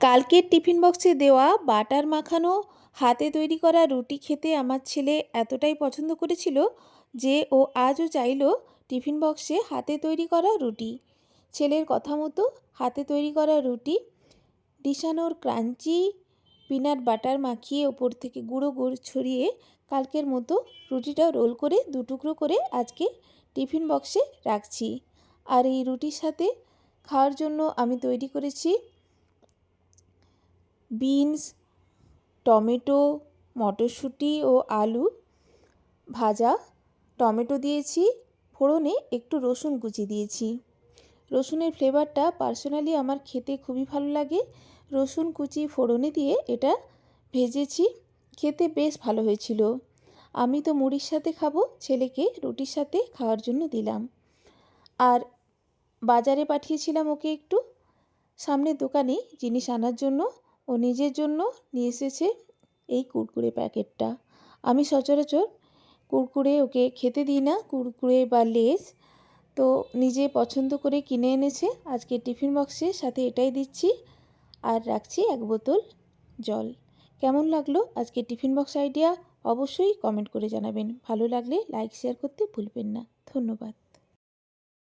কালকের টিফিন বক্সে দেওয়া বাটার মাখানো হাতে তৈরি করা রুটি খেতে আমার ছেলে এতটাই পছন্দ করেছিল যে ও আজও চাইলো টিফিন বক্সে হাতে তৈরি করা রুটি। ছেলের কথা মতো হাতে তৈরি করা রুটি ডিশানোর ক্রাঞ্চি পিনাট বাটার মাখিয়ে ওপর থেকে গুঁড়ো গুড় ছড়িয়ে কালকের মতো রুটিটা রোল করে দুটুকরো করে আজকে টিফিন বক্সে রাখছি। আর এই রুটির সাথে খাওয়ার জন্য আমি তৈরি করেছি বিনস, টমেটো, মটরশুঁটি ও আলু ভাজা। টমেটো দিয়েছি, ফোড়নে একটু রসুন কুচি দিয়েছি। রসুনের ফ্লেভারটা পার্সোনালি আমার খেতে খুবই ভালো লাগে। রসুন কুচি ফোড়নে দিয়ে এটা ভেজেছি, খেতে বেশ ভালো হয়েছিল। আমি তো মুড়ির সাথে খাবো, ছেলেকে রুটির সাথে খাওয়ার জন্য দিলাম। আর বাজারে পাঠিয়েছিলাম ওকে একটু সামনের দোকানে জিনিস আনার জন্য। ও নিজের জন্য নিয়ে এসেছে এই কুরকুরে প্যাকেটটা। আমি সচরাচর কুরকুরে ওকে খেতে দিই না, কুরকুরে বা লেস, তো নিজে পছন্দ করে কিনে এনেছে। আজকে টিফিন বক্সের সাথে এটাই দিচ্ছি। আর রাখছি এক বোতল জল। কেমন লাগলো আজকে টিফিন বক্স আইডিয়া? অবশ্যই কমেন্ট করে জানাবেন। ভালো লাগলে লাইক শেয়ার করতে ভুলবেন না। ধন্যবাদ।